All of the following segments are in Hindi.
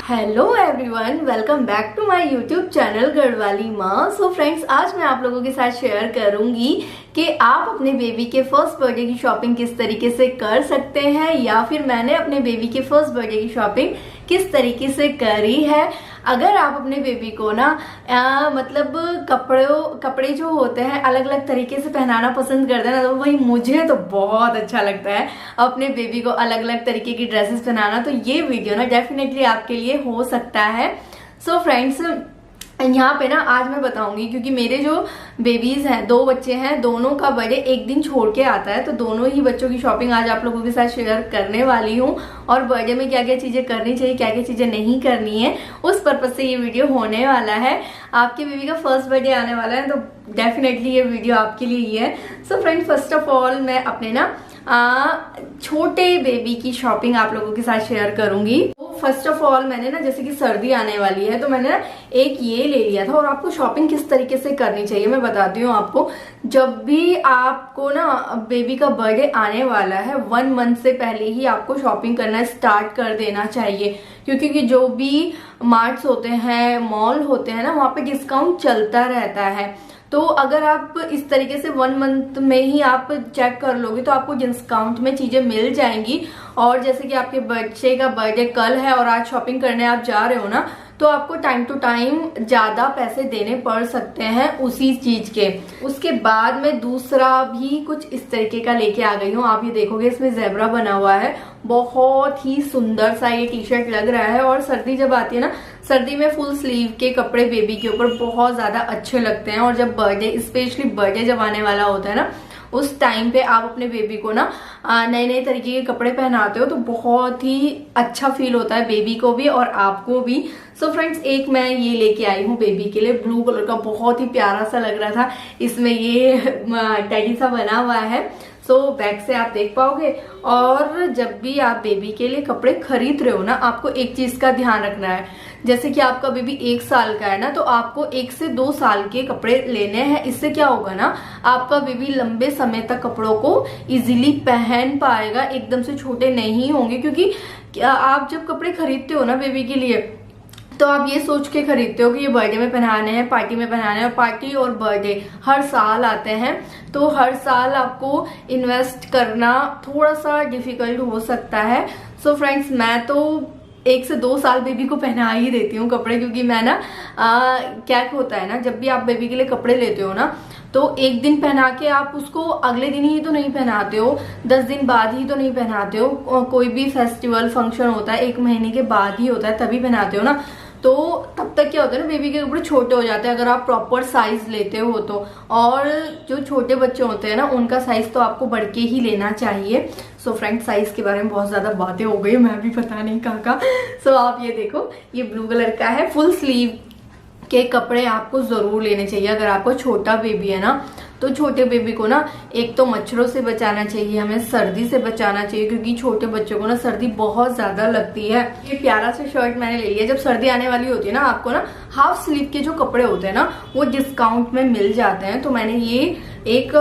Hello everyone, welcome back to my YouTube channel Garhwali माँ। सो फ्रेंड्स, आज मैं आप लोगों के साथ शेयर करूंगी कि आप अपने बेबी के फर्स्ट बर्थडे की शॉपिंग किस तरीके से कर सकते हैं, या फिर मैंने अपने बेबी के फर्स्ट बर्थडे की शॉपिंग किस तरीके से करी है। अगर आप अपने बेबी को ना मतलब कपड़े जो होते हैं अलग अलग तरीके से पहनाना पसंद करते हैं ना, तो वही मुझे तो बहुत अच्छा लगता है अपने बेबी को अलग अलग तरीके की ड्रेसेस पहनाना। तो ये वीडियो ना डेफिनेटली आपके लिए हो सकता है। सो फ्रेंड्स, यहाँ पे ना आज मैं बताऊंगी, क्योंकि मेरे जो बेबीज हैं, 2 बच्चे हैं, दोनों का बर्थडे एक दिन छोड़ के आता है, तो दोनों ही बच्चों की शॉपिंग आज आप लोगों के साथ शेयर करने वाली हूँ। और बर्थडे में क्या क्या चीजें करनी चाहिए, क्या क्या चीजें नहीं करनी है, उस पर्पज से ये वीडियो होने वाला है। आपके बेबी का फर्स्ट बर्थडे आने वाला है, तो डेफिनेटली ये वीडियो आपके लिए ही है। So friends, first of all मैं अपने ना छोटे बेबी की शॉपिंग आप लोगों के साथ शेयर करूंगी। फर्स्ट ऑफ ऑल मैंने ना, जैसे कि सर्दी आने वाली है, तो मैंने ना एक ये ले लिया था। और आपको शॉपिंग किस तरीके से करनी चाहिए मैं बताती हूँ आपको। जब भी आपको ना बेबी का बर्थडे आने वाला है, 1 मंथ से पहले ही आपको शॉपिंग करना स्टार्ट कर देना चाहिए, क्योंकि जो भी मार्ट्स होते हैं, मॉल होते हैं ना, वहाँ पे डिस्काउंट चलता रहता है। तो अगर आप इस तरीके से 1 मंथ में ही आप चेक कर लोगे तो आपको डिस्काउंट में चीजें मिल जाएंगी। और जैसे कि आपके बच्चे का बर्थडे कल है और आज शॉपिंग करने आप जा रहे हो ना, तो आपको टाइम टू टाइम ज्यादा पैसे देने पड़ सकते हैं उसी चीज के। उसके बाद में दूसरा भी कुछ इस तरीके का लेके आ गई हूँ। आप ये देखोगे, इसमें ज़ेब्रा बना हुआ है, बहुत ही सुंदर सा ये टी शर्ट लग रहा है। और सर्दी जब आती है ना, सर्दी में फुल स्लीव के कपड़े बेबी के ऊपर बहुत ज्यादा अच्छे लगते हैं। और जब बर्थडे, स्पेशली बर्थडे जब आने वाला होता है ना, उस टाइम पे आप अपने बेबी को ना नए नए तरीके के कपड़े पहनाते हो, तो बहुत ही अच्छा फील होता है बेबी को भी और आपको भी। सो फ्रेंड्स, एक मैं ये लेके आई हूँ बेबी के लिए, ब्लू कलर का, बहुत ही प्यारा सा लग रहा था। इसमें ये टेडी सा बना हुआ है, सो बैक से आप देख पाओगे। और जब भी आप बेबी के लिए कपड़े खरीद रहे हो ना, आपको एक चीज का ध्यान रखना है। जैसे कि आपका बेबी 1 साल का है ना, तो आपको 1 से 2 साल के कपड़े लेने हैं। इससे क्या होगा ना, आपका बेबी लंबे समय तक कपड़ों को इजीली पहन पाएगा, एकदम से छोटे नहीं होंगे। क्योंकि आप जब कपड़े खरीदते हो ना बेबी के लिए, तो आप ये सोच के खरीदते हो कि ये बर्थडे में पहनाने हैं, पार्टी में पहनाने हैं। और पार्टी और बर्थडे हर साल आते हैं, तो हर साल आपको इन्वेस्ट करना थोड़ा सा डिफिकल्ट हो सकता है। सो फ्रेंड्स, मैं तो 1 से 2 साल बेबी को पहना ही देती हूँ कपड़े, क्योंकि मैं ना क्या होता है ना, जब भी आप बेबी के लिए कपड़े लेते हो ना, तो एक दिन पहना के आप उसको अगले दिन ही तो नहीं पहनाते हो, 10 दिन बाद ही तो नहीं पहनाते हो। कोई भी फेस्टिवल फंक्शन होता है 1 महीने के बाद ही होता है, तभी पहनाते हो ना। तो तब तक क्या होता है ना, बेबी के कपड़े छोटे हो जाते हैं अगर आप प्रॉपर साइज लेते हो तो। और जो छोटे बच्चे होते हैं ना, उनका साइज तो आपको बढ़ के ही लेना चाहिए। सो फ्रेंड, साइज के बारे में बहुत ज्यादा बातें हो गई, मैं भी पता नहीं कहाँ। सो आप ये देखो, ये ब्लू कलर का है, फुल स्लीव के कपड़े आपको जरूर लेने चाहिए अगर आपको छोटा बेबी है ना। तो छोटे बेबी को ना एक तो मच्छरों से बचाना चाहिए, हमें सर्दी से बचाना चाहिए, क्योंकि छोटे बच्चों को ना सर्दी बहुत ज्यादा लगती है। ये प्यारा सा शर्ट मैंने ले लिया। जब सर्दी आने वाली होती है ना, आपको ना हाफ स्लीव के जो कपड़े होते हैं ना, वो डिस्काउंट में मिल जाते हैं। तो मैंने ये एक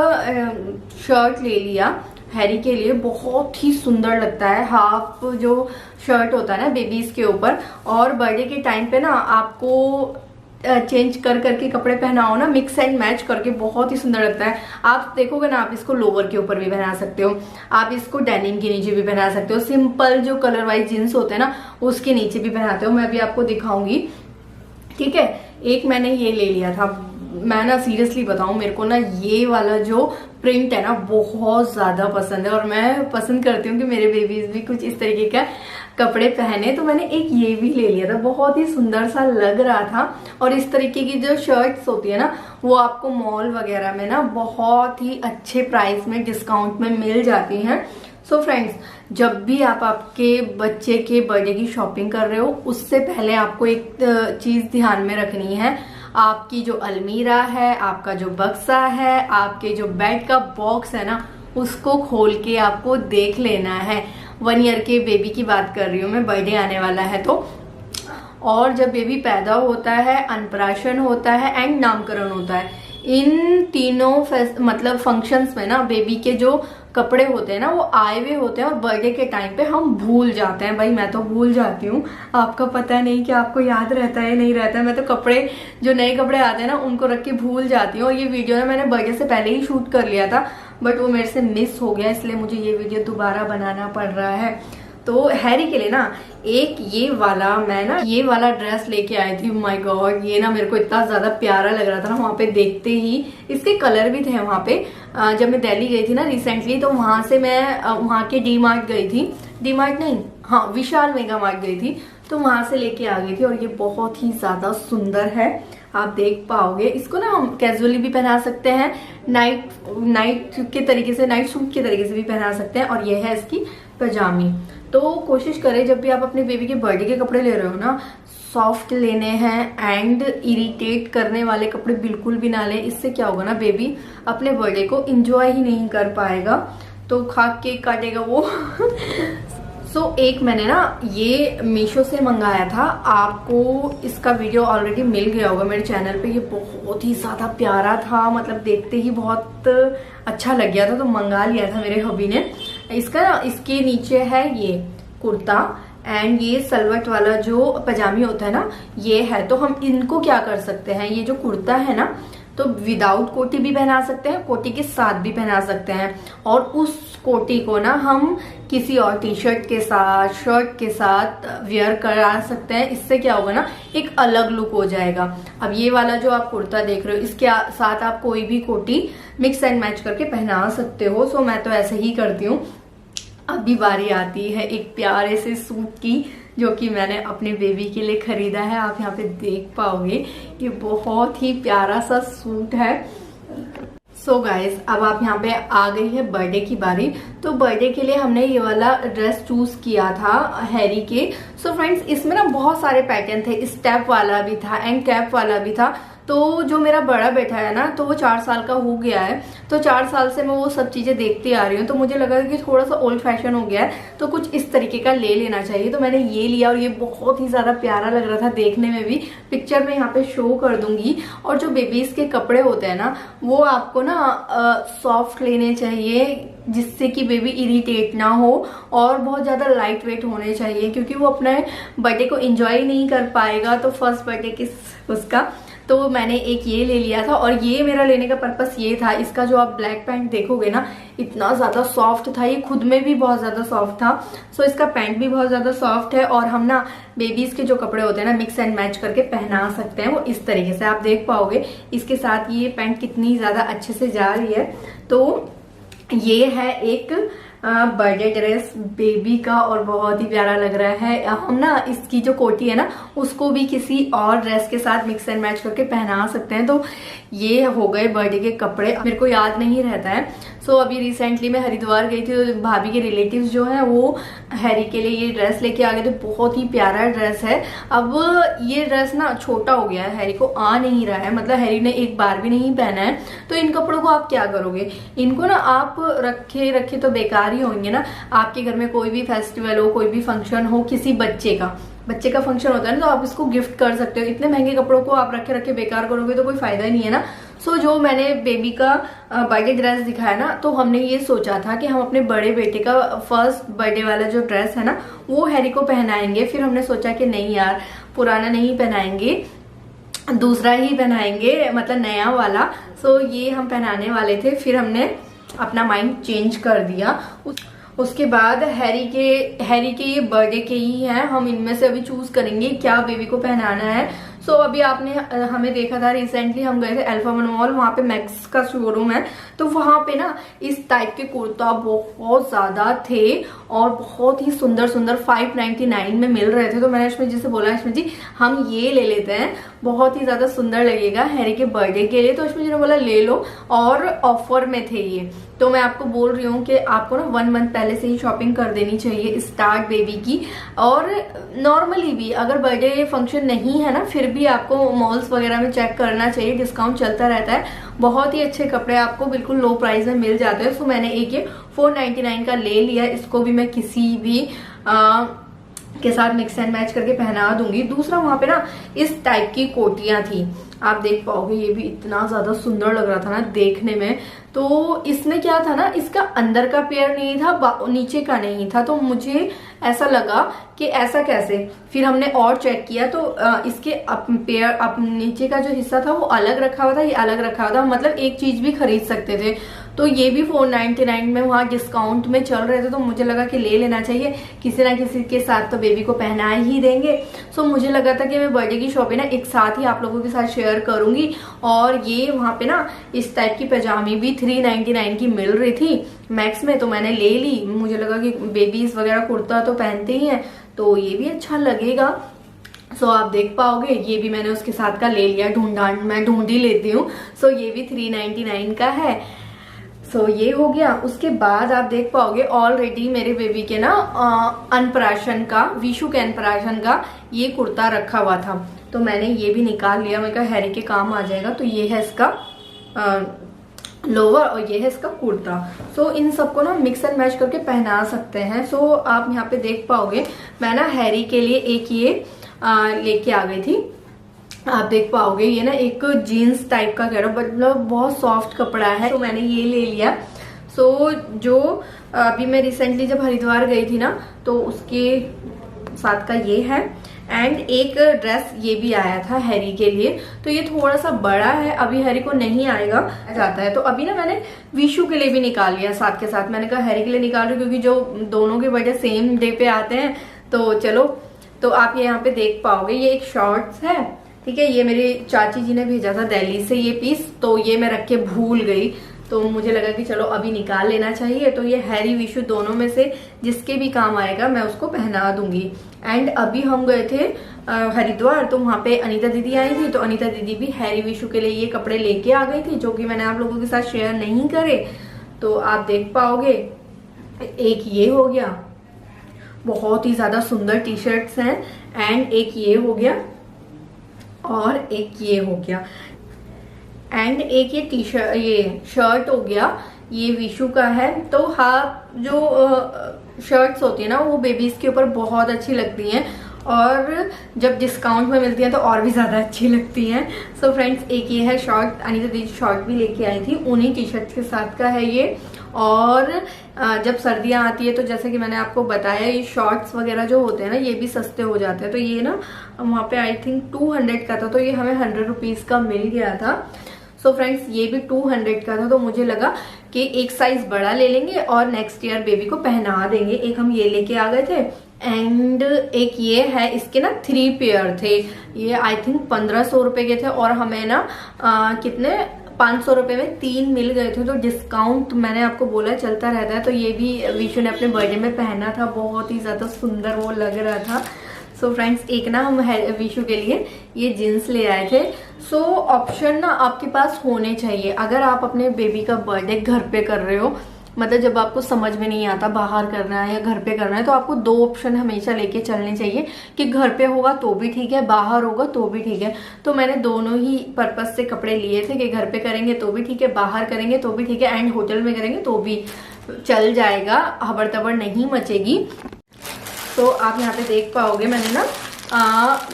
शर्ट ले लिया हैरी के लिए, बहुत ही सुंदर लगता है हाफ जो शर्ट होता है ना बेबीज के ऊपर। और बर्थडे के टाइम पे ना आपको चेंज कर करके कपड़े पहनाओ ना, मिक्स एंड मैच करके, बहुत ही सुंदर लगता है। आप देखोगे ना, आप इसको लोवर के ऊपर भी पहना सकते हो, आप इसको डेनिम के नीचे भी पहना सकते हो, सिंपल जो कलर वाइज जींस होते हैं ना, उसके नीचे भी पहनाते हो। मैं अभी आपको दिखाऊंगी, ठीक है। एक मैंने ये ले लिया था। मैं ना सीरियसली बताऊं, मेरे को ना ये वाला जो प्रिंट है ना बहुत ज्यादा पसंद है, और मैं पसंद करती हूँ कि मेरे बेबीज भी कुछ इस तरीके का कपड़े पहने। तो मैंने एक ये भी ले लिया था, बहुत ही सुंदर सा लग रहा था। और इस तरीके की जो शर्ट्स होती है ना, वो आपको मॉल वगैरह में ना बहुत ही अच्छे प्राइस में डिस्काउंट में मिल जाती हैं। सो फ्रेंड्स, जब भी आप आपके बच्चे के बर्थडे की शॉपिंग कर रहे हो, उससे पहले आपको एक चीज ध्यान में रखनी है। आपकी जो अलमीरा है, आपका जो बक्सा है, आपके जो बेड का बॉक्स है ना, उसको खोल के आपको देख लेना है। 1 ईयर के बेबी की बात कर रही हूँ मैं, बर्थडे आने वाला है तो। और जब बेबी पैदा होता है, अनप्राशन होता है एंड नामकरण होता है, इन तीनों मतलब फंक्शंस में ना बेबी के जो कपड़े होते हैं ना वो आए हुए होते हैं और बर्थडे के टाइम पे हम भूल जाते हैं। भाई मैं तो भूल जाती हूँ, आपका पता नहीं कि आपको याद रहता है नहीं रहता है। मैं तो कपड़े जो नए कपड़े आते हैं ना उनको रख के भूल जाती हूँ। और ये वीडियो ना मैंने बर्थडे से पहले ही शूट कर लिया था, बट वो मेरे से मिस हो गया, इसलिए मुझे ये वीडियो दोबारा बनाना पड़ रहा है। तो हैरी के लिए ना एक ये वाला मैं ना ये वाला ड्रेस लेके आई थी। माय गॉड, ये ना मेरे को इतना ज्यादा प्यारा लग रहा था ना वहां पे देखते ही। इसके कलर भी थे वहां पे। जब मैं दिल्ली गई थी ना रिसेंटली, तो वहां से मैं वहां के डी मार्ट गई थी, डी मार्ट नहीं हाँ विशाल मेगा मार्ट गई थी, तो वहां से लेके आ गई थी। और ये बहुत ही ज्यादा सुंदर है, आप देख पाओगे। इसको ना हम कैजुअली भी पहना सकते हैं, नाइट के तरीके से, नाइट सूट के तरीके से भी पहना सकते हैं। और ये है इसकी पजामी। तो कोशिश करें जब भी आप अपने बेबी के बर्थडे के कपड़े ले रहे हो ना, सॉफ्ट लेने हैं एंड इरिटेट करने वाले कपड़े बिल्कुल भी ना लें। इससे क्या होगा ना, बेबी अपने बर्थडे को एंजॉय ही नहीं कर पाएगा, तो खा केक काटेगा वो। एक मैंने ना ये मीशो से मंगाया था, आपको इसका वीडियो ऑलरेडी मिल गया होगा मेरे चैनल पे। ये बहुत ही ज्यादा प्यारा था, मतलब देखते ही बहुत अच्छा लग गया था, तो मंगा लिया था मेरे हबी ने। इसके नीचे है ये कुर्ता एंड ये सलवट वाला जो पजामी होता है ना ये है। तो हम इनको क्या कर सकते हैं, ये जो कुर्ता है ना तो विदाउट कोटी भी पहना सकते हैं, कोटी के साथ भी पहना सकते हैं। और उस कोटी को ना हम किसी और टी शर्ट के साथ, शर्ट के साथ वेयर करा सकते हैं। इससे क्या होगा ना, एक अलग लुक हो जाएगा। अब ये वाला जो आप कुर्ता देख रहे हो, इसके साथ आप कोई भी कोटी मिक्स एंड मैच करके पहना सकते हो। सो मैं तो ऐसे ही करती हूँ। अभी बारी आती है एक प्यारे से सूट की, जो कि मैंने अपने बेबी के लिए खरीदा है। आप यहाँ पे देख पाओगे, ये बहुत ही प्यारा सा सूट है। सो गाइस, अब आप यहाँ पे आ गई है बर्थडे की बारी। तो बर्थडे के लिए हमने ये वाला ड्रेस चूज किया था हैरी के। सो फ्रेंड्स, इसमें ना बहुत सारे पैटर्न थे, स्टेप वाला भी था एंड कैप वाला भी था। तो जो मेरा बड़ा बेटा है ना, तो वो 4 साल का हो गया है, तो 4 साल से मैं वो सब चीजें देखती आ रही हूँ। तो मुझे लगा कि थोड़ा सा ओल्ड फैशन हो गया है, तो कुछ इस तरीके का ले लेना चाहिए। तो मैंने ये लिया और ये बहुत ही ज्यादा प्यारा लग रहा था देखने में भी। पिक्चर में यहाँ पे शो कर दूंगी। और जो बेबीज के कपड़े होते हैं ना, वो आपको ना सॉफ्ट लेने चाहिए, जिससे कि बेबी इरिटेट ना हो, और बहुत ज्यादा लाइट वेट होने चाहिए, क्योंकि वो अपने बर्थडे को एंजॉय नहीं कर पाएगा। तो फर्स्ट बर्थडे उसका, तो मैंने एक ये ले लिया था। और ये मेरा लेने का पर्पस ये था, इसका जो आप ब्लैक पैंट देखोगे ना, इतना ज्यादा सॉफ्ट था, ये खुद में भी बहुत ज्यादा सॉफ्ट था। सो इसका पैंट भी बहुत ज्यादा सॉफ्ट है। और हम ना बेबीज के जो कपड़े होते हैं ना, मिक्स एंड मैच करके पहना सकते हैं, वो इस तरीके से आप देख पाओगे। इसके साथ ये पैंट कितनी ज्यादा अच्छे से जा रही है। तो ये है एक बर्थडे ड्रेस बेबी का, और बहुत ही प्यारा लग रहा है। हम ना इसकी जो कोटी है ना, उसको भी किसी और ड्रेस के साथ मिक्स एंड मैच करके पहना सकते हैं। तो ये हो गए बर्थडे के कपड़े। मेरे को याद नहीं रहता है। सो अभी रिसेंटली मैं हरिद्वार गई थी, तो भाभी के रिलेटिव्स जो है वो हैरी के लिए ये ड्रेस लेके आ गए थे। बहुत ही प्यारा ड्रेस है। अब ये ड्रेस ना छोटा हो गया है, हैरी को आ नहीं रहा है, मतलब हैरी ने एक बार भी नहीं पहना है। तो इन कपड़ों को आप क्या करोगे, इनको ना आप रखे तो बेकार ही होंगे ना। आपके घर में कोई भी फेस्टिवल हो, कोई भी फंक्शन हो, किसी बच्चे का फंक्शन होता है ना, तो आप इसको गिफ्ट कर सकते हो। इतने महंगे कपड़ों को आप रखे बेकार करोगे तो कोई फायदा ही नहीं है ना। सो जो मैंने बेबी का बर्थडे ड्रेस दिखाया ना, तो हमने ये सोचा था कि हम अपने बड़े बेटे का फर्स्ट बर्थडे वाला जो ड्रेस है ना, वो हैरी को पहनाएंगे। फिर हमने सोचा कि नहीं यार, पुराना नहीं पहनाएंगे, दूसरा ही पहनाएंगे, मतलब नया वाला। सो ये हम पहनाने वाले थे, फिर हमने अपना माइंड चेंज कर दिया। उसके बाद हैरी के ये बर्थडे के ही हैं, हम इनमें से अभी चूज करेंगे क्या बेबी को पहनाना है। सो अभी आपने हमें देखा था, रिसेंटली हम गए थे अल्फा वन मॉल, वहां पे मैक्स का शोरूम है। तो वहां पे ना इस टाइप के कुर्ता बहुत ज्यादा थे और बहुत ही सुंदर 599 में मिल रहे थे। तो मैंने अश्मित जी से बोला, अश्मित जी हम ये ले लेते हैं, बहुत ही ज्यादा सुंदर लगेगा हैरी के बर्थडे के लिए। तो अश्मित जी ने बोला ले लो, और ऑफर में थे ये। तो मैं आपको बोल रही हूँ कि आपको ना 1 मंथ पहले से ही शॉपिंग कर देनी चाहिए स्टार्ट बेबी की। और नॉर्मली भी अगर बर्थडे फंक्शन नहीं है ना, फिर भी आपको मॉल्स वगैरह में चेक करना चाहिए, डिस्काउंट चलता रहता है। बहुत ही अच्छे कपड़े आपको बिल्कुल लो प्राइस में मिल जाते हैं। सो मैंने एक ये 499 का ले लिया। इसको भी मैं किसी भी के साथ मिक्स एंड मैच करके पहना दूंगी। दूसरा वहां पे ना इस टाइप की कोटियां थी, आप देख पाओगे, ये भी इतना ज्यादा सुंदर लग रहा था ना देखने में। तो इसमें क्या था ना, इसका अंदर का पेयर नहीं था, नीचे का नहीं था, तो मुझे ऐसा लगा कि ऐसा कैसे। फिर हमने और चेक किया तो इसके पेयर नीचे का जो हिस्सा था वो अलग रखा हुआ था, ये अलग रखा हुआ था, मतलब एक चीज भी खरीद सकते थे। तो ये भी 499 में वहाँ डिस्काउंट में चल रहे थे, तो मुझे लगा कि ले लेना चाहिए, किसी ना किसी के साथ तो बेबी को पहना ही देंगे। सो मुझे लगा था कि मैं बर्थडे की शॉपिंग ना एक साथ ही आप लोगों के साथ शेयर करूंगी। और ये वहाँ पे ना इस टाइप की पैजामी भी 399 की मिल रही थी मैक्स में, तो मैंने ले ली। मुझे लगा कि बेबीज वगैरह कुर्ता तो पहनते ही हैं, तो ये भी अच्छा लगेगा। सो आप देख पाओगे, ये भी मैंने उसके साथ का ले लिया, मैं ढूंढ ही लेती हूँ। सो ये भी 399 का है। सो ये हो गया। उसके बाद आप देख पाओगे ऑलरेडी मेरे बेबी के ना अनप्राशन का, विशु के अनप्राशन का ये कुर्ता रखा हुआ था, तो मैंने ये भी निकाल लिया। मैं कहा हैरी के काम आ जाएगा। तो ये है इसका लोअर और ये है इसका कुर्ता। सो इन सबको ना मिक्स एंड मैच करके पहना सकते हैं। सो आप यहाँ पे देख पाओगे, मैं ना हैरी के लिए एक ये लेके आ गई थी। आप देख पाओगे ये ना एक जीन्स टाइप का कह रहा हूँ, मतलब बहुत सॉफ्ट कपड़ा है, तो मैंने ये ले लिया। सो जो अभी मैं रिसेंटली जब हरिद्वार गई थी ना, तो उसके साथ का ये है। एंड एक ड्रेस ये भी आया था हैरी के लिए, तो ये थोड़ा सा बड़ा है, अभी हैरी को नहीं आएगा जाता है। तो अभी ना मैंने विशु के लिए भी निकाल लिया साथ के साथ। मैंने कहा हैरी के लिए निकाल रही हूँ क्योंकि जो दोनों के बर्थडे सेम डे पे आते हैं, तो चलो। तो आप यहाँ पे देख पाओगे ये एक शॉर्ट्स है, ठीक है। ये मेरी चाची जी ने भेजा था दिल्ली से ये पीस, तो ये मैं रख के भूल गई, तो मुझे लगा कि चलो अभी निकाल लेना चाहिए। तो ये हैरी विशु दोनों में से जिसके भी काम आएगा मैं उसको पहना दूंगी। एंड अभी हम गए थे हरिद्वार, तो वहां पे अनीता दीदी आई थी, तो अनीता दीदी भी हैरी विशु के लिए ये कपड़े लेके आ गई थी, जो कि मैंने आप लोगों के साथ शेयर नहीं करे। तो आप देख पाओगे, एक ये हो गया, बहुत ही ज्यादा सुंदर टी शर्ट्स हैं। एंड एक ये हो गया और एक ये हो गया। एंड एक ये टी शर्ट, ये शर्ट हो गया, ये विशु का है। तो हाँ, जो शर्ट्स होती है ना वो बेबीज के ऊपर बहुत अच्छी लगती हैं, और जब डिस्काउंट में मिलती हैं तो और भी ज्यादा अच्छी लगती हैं। सो फ्रेंड्स, एक ये है शॉर्ट, अनीता दीदी शॉर्ट भी लेके आई थी, उन्हीं टी शर्ट के साथ का है ये। और जब सर्दियां आती है तो जैसे कि मैंने आपको बताया, ये शॉर्ट्स वगैरह जो होते हैं ना ये भी सस्ते हो जाते हैं। तो ये ना वहाँ पे आई थिंक 200 का था, तो ये हमें 100 रुपीज का मिल गया था। सो फ्रेंड्स, ये भी 200 का था, तो मुझे लगा कि एक साइज बड़ा ले लेंगे और नेक्स्ट ईयर बेबी को पहना देंगे। एक हम ये लेके आ गए थे। एंड एक ये है, इसके ना 3 पेयर थे, ये आई थिंक 1500 रुपए के थे, और हमें ना कितने 500 रुपए में 3 मिल गए थे। तो डिस्काउंट मैंने आपको बोला चलता रहता है। तो ये भी विशु ने अपने बर्थडे में पहना था, बहुत ही ज्यादा सुंदर वो लग रहा था। सो फ्रेंड्स, एक ना हम विशु के लिए ये जीन्स ले आए थे। सो ऑप्शन ना आपके पास होने चाहिए, अगर आप अपने बेबी का बर्थडे घर पे कर रहे हो, मतलब जब आपको समझ में नहीं आता बाहर करना है या घर पे करना है, तो आपको 2 ऑप्शन हमेशा लेके चलने चाहिए कि घर पे होगा तो भी ठीक है, बाहर होगा तो भी ठीक है। तो मैंने दोनों ही पर्पस से कपड़े लिए थे कि घर पे करेंगे तो भी ठीक है, बाहर करेंगे तो भी ठीक है, एंड होटल में करेंगे तो भी चल जाएगा, हबड़ तबड़ नहीं मचेगी। तो आप यहाँ पे देख पाओगे, मैंने ना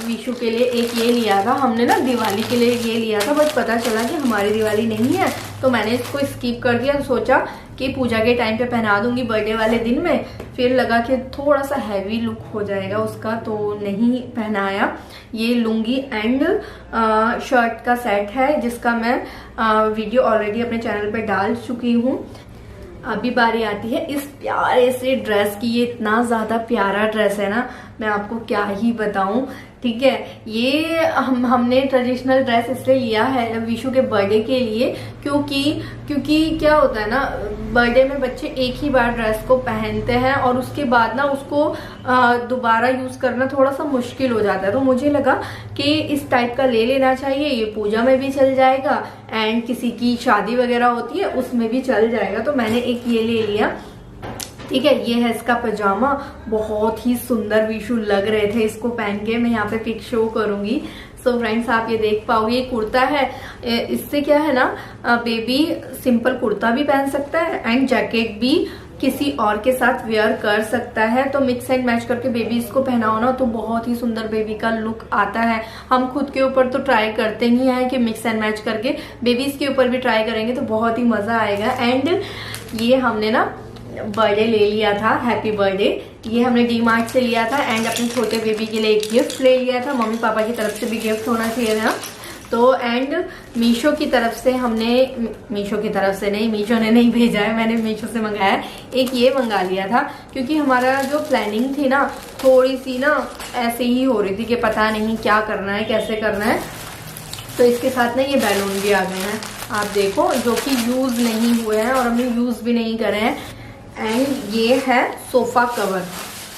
विशु के लिए एक ये लिया था, हमने ना दिवाली के लिए ये लिया था, बट पता चला कि हमारी दिवाली नहीं है, तो मैंने इसको स्किप कर दिया। सोचा कि पूजा के टाइम पे पहना दूंगी बर्थडे वाले दिन में, फिर लगा कि थोड़ा सा हैवी लुक हो जाएगा उसका, तो नहीं पहनाया। ये लुंगी एंड शर्ट का सेट है, जिसका मैं वीडियो ऑलरेडी अपने चैनल पे डाल चुकी हूँ। अभी बारी आती है इस प्यारे से ड्रेस की। ये इतना ज्यादा प्यारा ड्रेस है ना, मैं आपको क्या ही बताऊं, ठीक है। ये हमने ट्रेडिशनल ड्रेस इसलिए लिया है विशु के बर्थडे के लिए, क्योंकि क्या होता है ना, बर्थडे में बच्चे एक ही बार ड्रेस को पहनते हैं और उसके बाद ना उसको दोबारा यूज करना थोड़ा सा मुश्किल हो जाता है। तो मुझे लगा कि इस टाइप का ले लेना चाहिए, ये पूजा में भी चल जाएगा एंड किसी की शादी वगैरह होती है उसमें भी चल जाएगा। तो मैंने एक ये ले लिया, ठीक है। ये है इसका पजामा, बहुत ही सुंदर विशु लग रहे थे इसको पहन के, मैं यहाँ पे पिक शो करूंगी। सो फ्रेंड्स, आप ये देख पाओगे, ये कुर्ता है, इससे क्या है ना, बेबी सिंपल कुर्ता भी पहन सकता है एंड जैकेट भी किसी और के साथ वेयर कर सकता है। तो मिक्स एंड मैच करके बेबी इसको पहनाओ ना तो बहुत ही सुंदर बेबी का लुक आता है। हम खुद के ऊपर तो ट्राई करते ही हैं कि मिक्स एंड मैच करके बेबीज के ऊपर भी ट्राई करेंगे तो बहुत ही मजा आएगा। एंड ये हमने ना बर्थडे ले लिया था, हैप्पी बर्थडे, ये हमने डी-मार्ट से लिया था। एंड अपने छोटे बेबी के लिए एक गिफ्ट ले लिया था, मम्मी पापा की तरफ से भी गिफ्ट होना चाहिए था। तो एंड मीशो की तरफ से हमने, मीशो की तरफ से नहीं, मीशो ने नहीं भेजा है, मैंने मीशो से मंगाया। एक ये मंगा लिया था क्योंकि हमारा जो प्लानिंग थी ना थोड़ी सी ना ऐसे ही हो रही थी कि पता नहीं क्या करना है, कैसे करना है। तो इसके साथ ना ये बैलून भी आ गए हैं, आप देखो, जो कि यूज नहीं हुए हैं और हमने यूज भी नहीं करे हैं। एंड ये है सोफा कवर,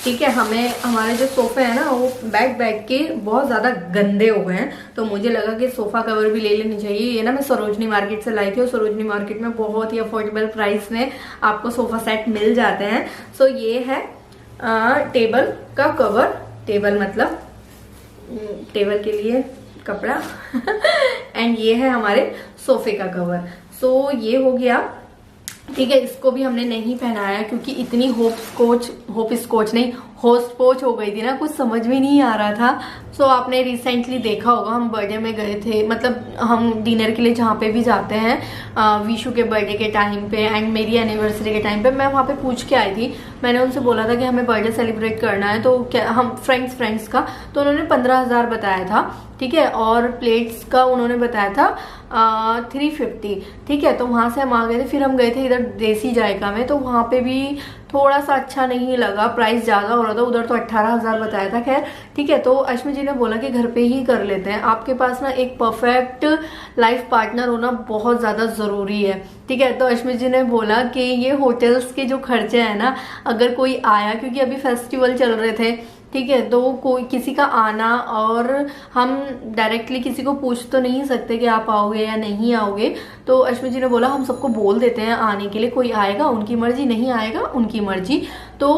ठीक है। हमारे जो सोफे हैं ना वो बैठ के बहुत ज्यादा गंदे हो गए हैं, तो मुझे लगा कि सोफा कवर भी ले लेनी चाहिए। ये ना मैं सरोजनी मार्केट से लाई थी और सरोजनी मार्केट में बहुत ही अफोर्डेबल प्राइस में आपको सोफा सेट मिल जाते हैं। सो ये है टेबल का कवर, टेबल मतलब टेबल के लिए कपड़ा एंड ये है हमारे सोफे का कवर। सो ये हो गया, ठीक है। इसको भी हमने नहीं पहनाया क्योंकि इतनी होप स्कॉच नहीं, होस्ट पोच हो गई थी ना, कुछ समझ में नहीं आ रहा था। सो आपने रिसेंटली देखा होगा हम बर्थडे में गए थे, मतलब हम डिनर के लिए जहाँ पे भी जाते हैं विशु के बर्थडे के टाइम पे एंड मेरी एनिवर्सरी के टाइम पे, मैं वहाँ पे पूछ के आई थी। मैंने उनसे बोला था कि हमें बर्थडे सेलिब्रेट करना है तो क्या हम फ्रेंड्स का, तो उन्होंने 15,000 बताया था, ठीक है। और प्लेट्स का उन्होंने बताया था 350, ठीक है। तो वहां से हम आ गए थे, फिर हम गए थे इधर देसी जायका में, तो वहां पे भी थोड़ा सा अच्छा नहीं लगा, प्राइस ज्यादा हो रहा था, उधर तो 18,000 बताया था। खैर ठीक है, तो अश्मी जी ने बोला कि घर पे ही कर लेते हैं। आपके पास ना एक परफेक्ट लाइफ पार्टनर होना बहुत ज्यादा जरूरी है, ठीक है। तो अश्मी जी ने बोला कि ये होटल्स के जो खर्चे हैं ना, अगर कोई आया, क्योंकि अभी फेस्टिवल चल रहे थे, ठीक है, तो कोई किसी का आना, और हम डायरेक्टली किसी को पूछ तो नहीं सकते कि आप आओगे या नहीं आओगे। तो अश्मी जी ने बोला हम सबको बोल देते हैं आने के लिए, कोई आएगा उनकी मर्जी, नहीं आएगा उनकी मर्जी। तो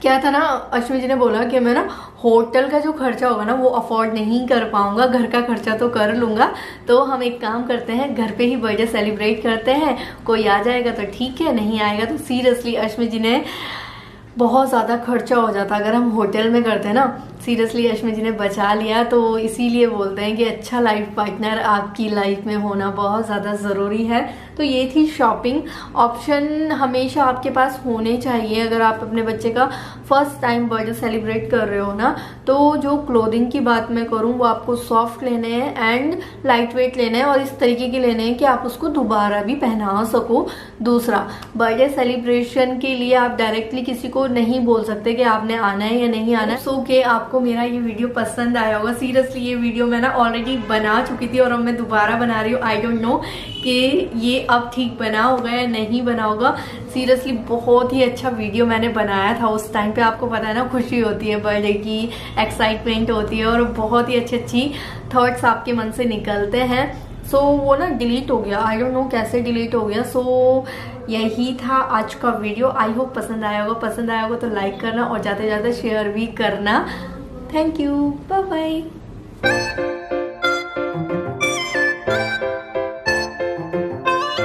क्या था ना, अश्मी जी ने बोला कि मैं ना होटल का जो खर्चा होगा ना वो अफोर्ड नहीं कर पाऊंगा, घर का खर्चा तो कर लूंगा। तो हम एक काम करते हैं, घर पे ही बर्थडे सेलिब्रेट करते हैं, कोई आ जाएगा तो ठीक है, नहीं आएगा तो सीरियसली अश्मी जी ने बहुत ज़्यादा खर्चा हो जाता अगर हम होटल में करते हैं ना। सीरियसली अश्मी जी ने बचा लिया। तो इसीलिए बोलते हैं कि अच्छा लाइफ पार्टनर आपकी लाइफ में होना बहुत ज़्यादा ज़रूरी है। तो ये थी शॉपिंग। ऑप्शन हमेशा आपके पास होने चाहिए अगर आप अपने बच्चे का फर्स्ट टाइम बर्थडे सेलिब्रेट कर रहे हो ना। तो जो क्लोथिंग की बात मैं करूँ वो आपको सॉफ्ट लेने हैं एंड लाइट वेट लेने हैं, और इस तरीके के लेने हैं कि आप उसको दोबारा भी पहना सको। दूसरा, बर्थडे सेलिब्रेशन के लिए आप डायरेक्टली किसी को नहीं बोल सकते कि आपने आना है या नहीं आना है। सो के आपको मेरा ये वीडियो पसंद आया होगा। सीरियसली ये वीडियो मैं ना ऑलरेडी बना चुकी थी और अब मैं दोबारा बना रही हूँ। आई डोंट नो कि ये अब ठीक बना होगा या नहीं बना होगा। सीरियसली बहुत ही अच्छा वीडियो मैंने बनाया था उस टाइम पे। आपको पता है ना, खुशी होती है बर्थडे की, एक्साइटमेंट होती है और बहुत ही अच्छी अच्छी थॉट्स आपके मन से निकलते हैं। सो वो ना डिलीट हो गया, आई डोंट नो कैसे डिलीट हो गया। सो यही था आज का वीडियो। आई होप पसंद आया होगा। पसंद आया होगा तो लाइक करना और जाते जाते शेयर भी करना। Thank you, bye bye.